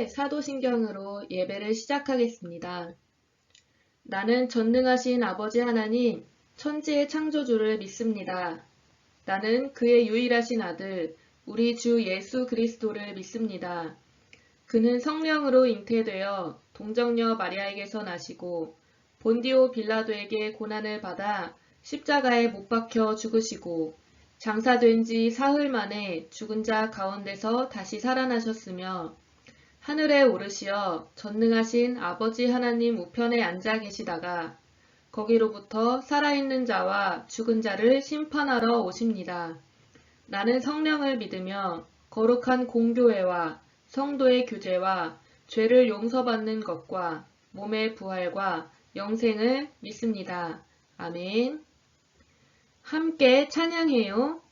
사도신경으로 예배를 시작하겠습니다. 나는 전능하신 아버지 하나님, 천지의 창조주를 믿습니다. 나는 그의 유일하신 아들, 우리 주 예수 그리스도를 믿습니다. 그는 성령으로 잉태되어 동정녀 마리아에게서 나시고 본디오 빌라도에게 고난을 받아 십자가에 못 박혀 죽으시고 장사된 지 사흘 만에 죽은 자 가운데서 다시 살아나셨으며 하늘에 오르시어 전능하신 아버지 하나님 우편에 앉아 계시다가 거기로부터 살아있는 자와 죽은 자를 심판하러 오십니다. 나는 성령을 믿으며 거룩한 공교회와 성도의 교제와 죄를 용서받는 것과 몸의 부활과 영생을 믿습니다. 아멘. 함께 찬양해요.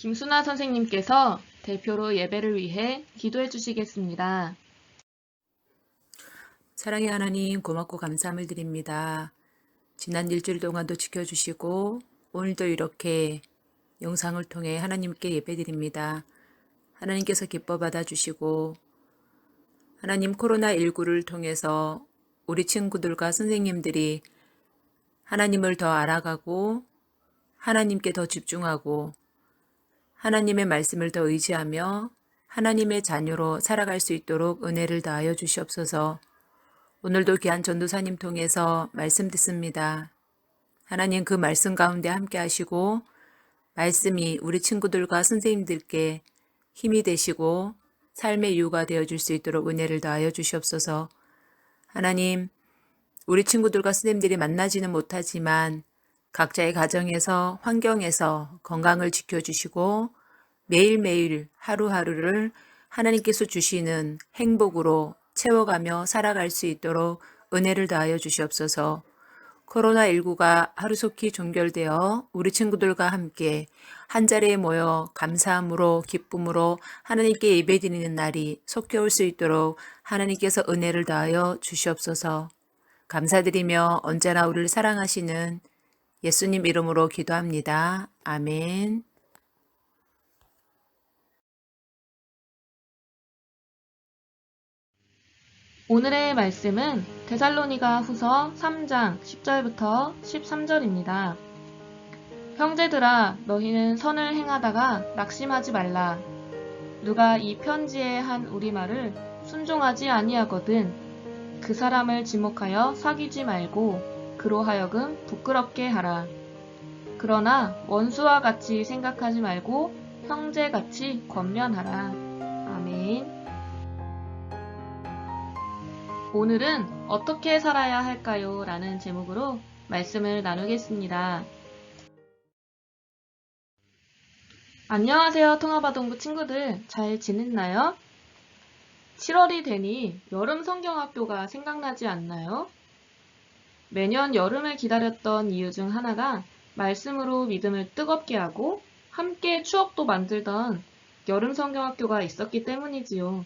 김순아 선생님께서 대표로 예배를 위해 기도해 주시겠습니다. 사랑의 하나님, 고맙고 감사함을 드립니다. 지난 일주일 동안도 지켜주시고 오늘도 이렇게 영상을 통해 하나님께 예배드립니다. 하나님께서 기뻐 받아주시고 하나님, 코로나19를 통해서 우리 친구들과 선생님들이 하나님을 더 알아가고 하나님께 더 집중하고 하나님의 말씀을 더 의지하며 하나님의 자녀로 살아갈 수 있도록 은혜를 다하여 주시옵소서. 오늘도 귀한 전도사님 통해서 말씀 듣습니다. 하나님, 그 말씀 가운데 함께 하시고 말씀이 우리 친구들과 선생님들께 힘이 되시고 삶의 이유가 되어줄 수 있도록 은혜를 다하여 주시옵소서. 하나님, 우리 친구들과 선생님들이 만나지는 못하지만 각자의 가정에서 환경에서 건강을 지켜주시고 매일매일 하루하루를 하나님께서 주시는 행복으로 채워가며 살아갈 수 있도록 은혜를 다하여 주시옵소서. 코로나19가 하루속히 종결되어 우리 친구들과 함께 한자리에 모여 감사함으로 기쁨으로 하나님께 예배드리는 날이 속히 올 수 있도록 하나님께서 은혜를 다하여 주시옵소서. 감사드리며 언제나 우리를 사랑하시는 예수님 이름으로 기도합니다. 아멘. 오늘의 말씀은 데살로니가 후서 3장 10절부터 13절입니다. 형제들아, 너희는 선을 행하다가 낙심하지 말라. 누가 이 편지에 한 우리말을 순종하지 아니하거든 그 사람을 지목하여 사귀지 말고 그로 하여금 부끄럽게 하라. 그러나 원수와 같이 생각하지 말고 형제같이 권면하라. 아멘. 오늘은 어떻게 살아야 할까요? 라는 제목으로 말씀을 나누겠습니다. 안녕하세요, 통합아동부 친구들. 잘 지냈나요? 7월이 되니 여름 성경학교가 생각나지 않나요? 매년 여름을 기다렸던 이유 중 하나가 말씀으로 믿음을 뜨겁게 하고 함께 추억도 만들던 여름 성경학교가 있었기 때문이지요.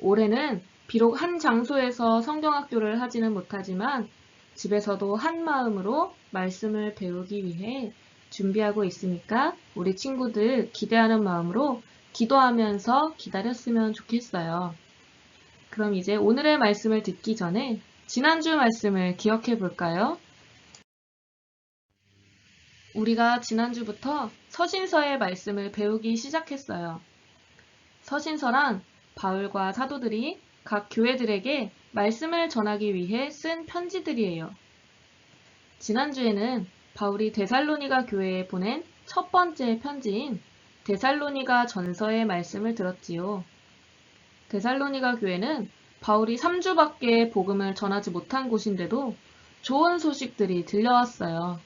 올해는 비록 한 장소에서 성경학교를 하지는 못하지만 집에서도 한 마음으로 말씀을 배우기 위해 준비하고 있으니까 우리 친구들 기대하는 마음으로 기도하면서 기다렸으면 좋겠어요. 그럼 이제 오늘의 말씀을 듣기 전에 지난주 말씀을 기억해 볼까요? 우리가 지난주부터 서신서의 말씀을 배우기 시작했어요. 서신서란 바울과 사도들이 각 교회들에게 말씀을 전하기 위해 쓴 편지들이에요. 지난주에는 바울이 데살로니가 교회에 보낸 첫 번째 편지인 데살로니가 전서의 말씀을 들었지요. 데살로니가 교회는 바울이 3주밖에 복음을 전하지 못한 곳인데도 좋은 소식들이 들려왔어요.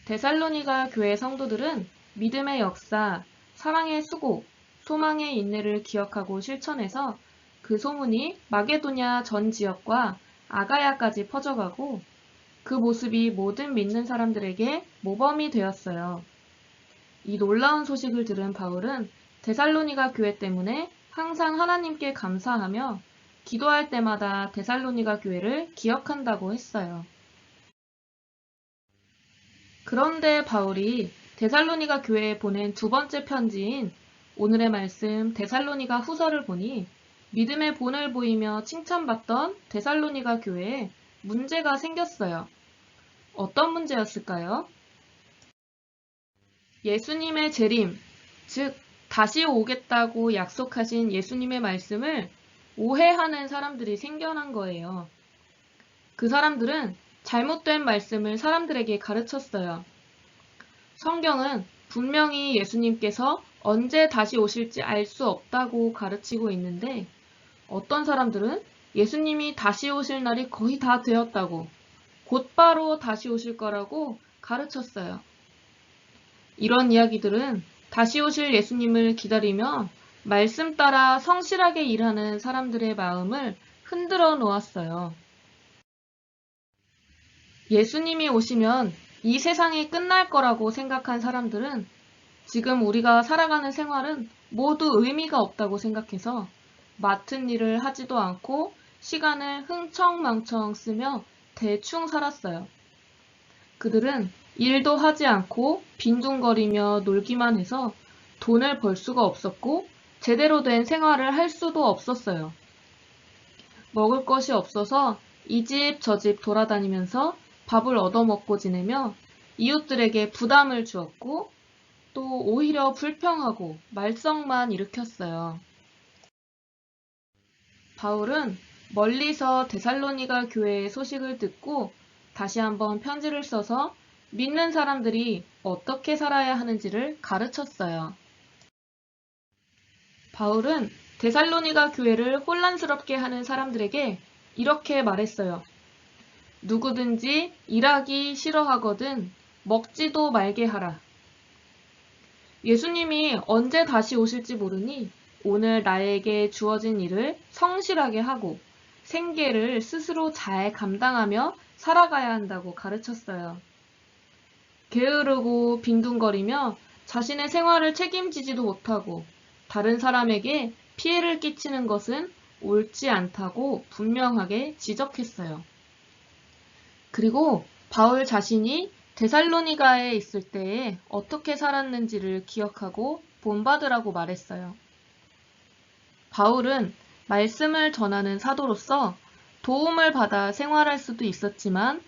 데살로니가 교회 성도들은 믿음의 역사, 사랑의 수고, 소망의 인내를 기억하고 실천해서 그 소문이 마게도냐 전 지역과 아가야까지 퍼져가고 그 모습이 모든 믿는 사람들에게 모범이 되었어요. 이 놀라운 소식을 들은 바울은 데살로니가 교회 때문에 항상 하나님께 감사하며 기도할 때마다 데살로니가 교회를 기억한다고 했어요. 그런데 바울이 데살로니가 교회에 보낸 두 번째 편지인 오늘의 말씀 데살로니가 후서를 보니 믿음의 본을 보이며 칭찬받던 데살로니가 교회에 문제가 생겼어요. 어떤 문제였을까요? 예수님의 재림, 즉 다시 오겠다고 약속하신 예수님의 말씀을 오해하는 사람들이 생겨난 거예요. 그 사람들은 잘못된 말씀을 사람들에게 가르쳤어요. 성경은 분명히 예수님께서 언제 다시 오실지 알 수 없다고 가르치고 있는데 어떤 사람들은 예수님이 다시 오실 날이 거의 다 되었다고 곧바로 다시 오실 거라고 가르쳤어요. 이런 이야기들은 다시 오실 예수님을 기다리며 말씀 따라 성실하게 일하는 사람들의 마음을 흔들어 놓았어요. 예수님이 오시면 이 세상이 끝날 거라고 생각한 사람들은 지금 우리가 살아가는 생활은 모두 의미가 없다고 생각해서 맡은 일을 하지도 않고 시간을 흥청망청 쓰며 대충 살았어요. 그들은 일도 하지 않고 빈둥거리며 놀기만 해서 돈을 벌 수가 없었고 제대로 된 생활을 할 수도 없었어요. 먹을 것이 없어서 이 집 저 집 돌아다니면서 밥을 얻어먹고 지내며 이웃들에게 부담을 주었고 또 오히려 불평하고 말썽만 일으켰어요. 바울은 멀리서 데살로니가 교회의 소식을 듣고 다시 한번 편지를 써서 믿는 사람들이 어떻게 살아야 하는지를 가르쳤어요. 바울은 데살로니가 교회를 혼란스럽게 하는 사람들에게 이렇게 말했어요. 누구든지 일하기 싫어하거든 먹지도 말게 하라. 예수님이 언제 다시 오실지 모르니 오늘 나에게 주어진 일을 성실하게 하고 생계를 스스로 잘 감당하며 살아가야 한다고 가르쳤어요. 게으르고 빈둥거리며 자신의 생활을 책임지지도 못하고 다른 사람에게 피해를 끼치는 것은 옳지 않다고 분명하게 지적했어요. 그리고 바울 자신이 데살로니가에 있을 때에 어떻게 살았는지를 기억하고 본받으라고 말했어요. 바울은 말씀을 전하는 사도로서 도움을 받아 생활할 수도 있었지만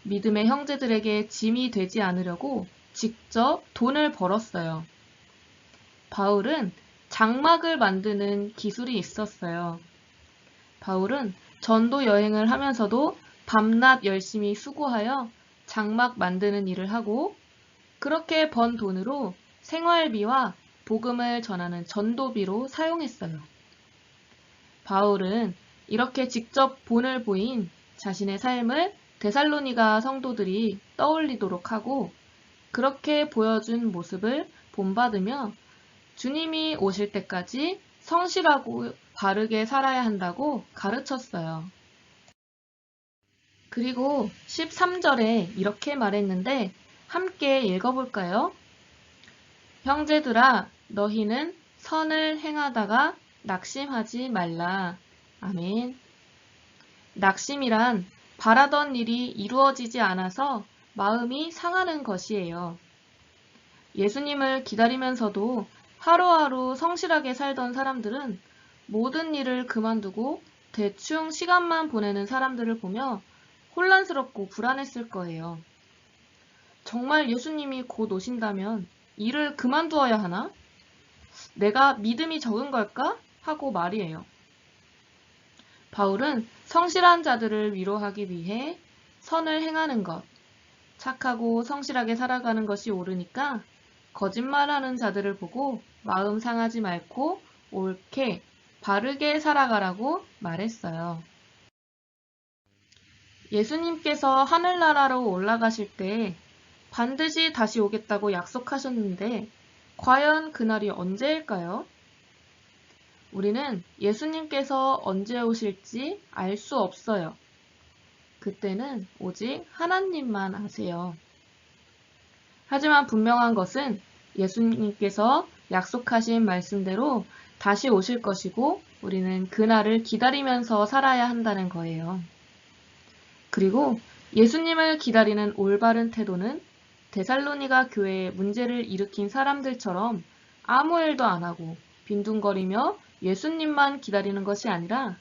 믿음의 형제들에게 짐이 되지 않으려고 직접 돈을 벌었어요. 바울은 장막을 만드는 기술이 있었어요. 바울은 전도 여행을 하면서도 밤낮 열심히 수고하여 장막 만드는 일을 하고 그렇게 번 돈으로 생활비와 복음을 전하는 전도비로 사용했어요. 바울은 이렇게 직접 본을 보인 자신의 삶을 데살로니가 성도들이 떠올리도록 하고 그렇게 보여준 모습을 본받으며 주님이 오실 때까지 성실하고 바르게 살아야 한다고 가르쳤어요. 그리고 13절에 이렇게 말했는데 함께 읽어볼까요? 형제들아 너희는 선을 행하다가 낙심하지 말라. 아멘. 낙심이란 바라던 일이 이루어지지 않아서 마음이 상하는 것이에요. 예수님을 기다리면서도 하루하루 성실하게 살던 사람들은 모든 일을 그만두고 대충 시간만 보내는 사람들을 보며 혼란스럽고 불안했을 거예요. 정말 예수님이 곧 오신다면 일을 그만두어야 하나? 내가 믿음이 적은 걸까? 하고 말이에요. 바울은 성실한 자들을 위로하기 위해 선을 행하는 것, 착하고 성실하게 살아가는 것이 옳으니까 거짓말하는 자들을 보고 마음 상하지 말고 옳게, 바르게 살아가라고 말했어요. 예수님께서 하늘나라로 올라가실 때 반드시 다시 오겠다고 약속하셨는데 과연 그날이 언제일까요? 우리는 예수님께서 언제 오실지 알 수 없어요. 그때는 오직 하나님만 아세요. 하지만 분명한 것은 예수님께서 약속하신 말씀대로 다시 오실 것이고 우리는 그날을 기다리면서 살아야 한다는 거예요. 그리고 예수님을 기다리는 올바른 태도는 데살로니가 교회에 문제를 일으킨 사람들처럼 아무 일도 안 하고 빈둥거리며 예수님만 기다리는 것이 아니라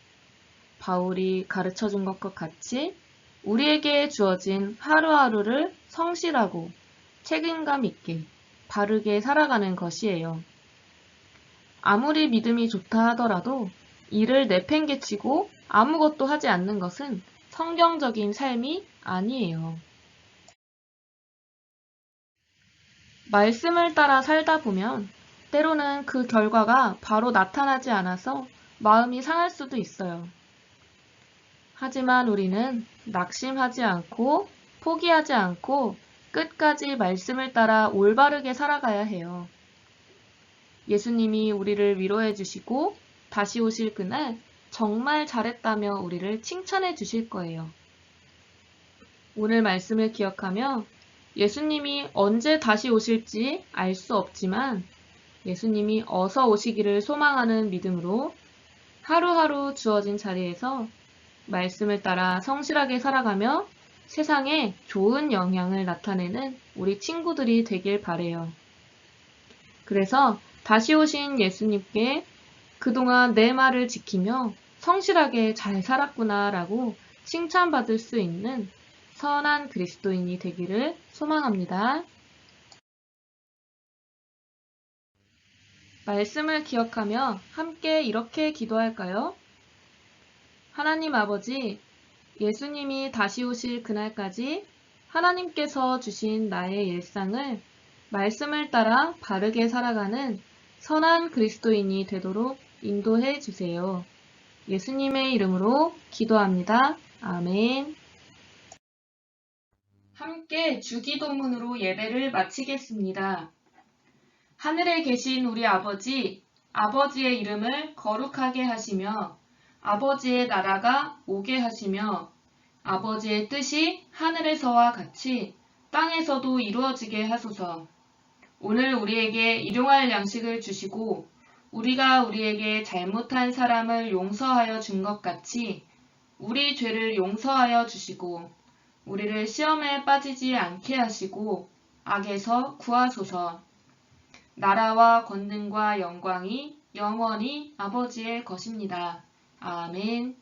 바울이 가르쳐 준 것과 같이 우리에게 주어진 하루하루를 성실하고 책임감 있게 바르게 살아가는 것이에요. 아무리 믿음이 좋다 하더라도 이를 내팽개치고 아무것도 하지 않는 것은 성경적인 삶이 아니에요. 말씀을 따라 살다 보면 때로는 그 결과가 바로 나타나지 않아서 마음이 상할 수도 있어요. 하지만 우리는 낙심하지 않고 포기하지 않고 끝까지 말씀을 따라 올바르게 살아가야 해요. 예수님이 우리를 위로해 주시고 다시 오실 그날 정말 잘했다며 우리를 칭찬해 주실 거예요. 오늘 말씀을 기억하며 예수님이 언제 다시 오실지 알 수 없지만 예수님이 어서 오시기를 소망하는 믿음으로 하루하루 주어진 자리에서 말씀을 따라 성실하게 살아가며 세상에 좋은 영향을 나타내는 우리 친구들이 되길 바래요. 그래서 다시 오신 예수님께 그동안 내 말을 지키며 성실하게 잘 살았구나 라고 칭찬받을 수 있는 선한 그리스도인이 되기를 소망합니다. 말씀을 기억하며 함께 이렇게 기도할까요? 하나님 아버지, 예수님이 다시 오실 그날까지 하나님께서 주신 나의 일상을 말씀을 따라 바르게 살아가는 선한 그리스도인이 되도록 인도해 주세요. 예수님의 이름으로 기도합니다. 아멘. 함께 주기도문으로 예배를 마치겠습니다. 하늘에 계신 우리 아버지, 아버지의 이름을 거룩하게 하시며 아버지의 나라가 오게 하시며 아버지의 뜻이 하늘에서와 같이 땅에서도 이루어지게 하소서. 오늘 우리에게 일용할 양식을 주시고 우리가 우리에게 잘못한 사람을 용서하여 준 것 같이 우리 죄를 용서하여 주시고 우리를 시험에 빠지지 않게 하시고 악에서 구하소서. 나라와 권능과 영광이 영원히 아버지의 것입니다. 아멘.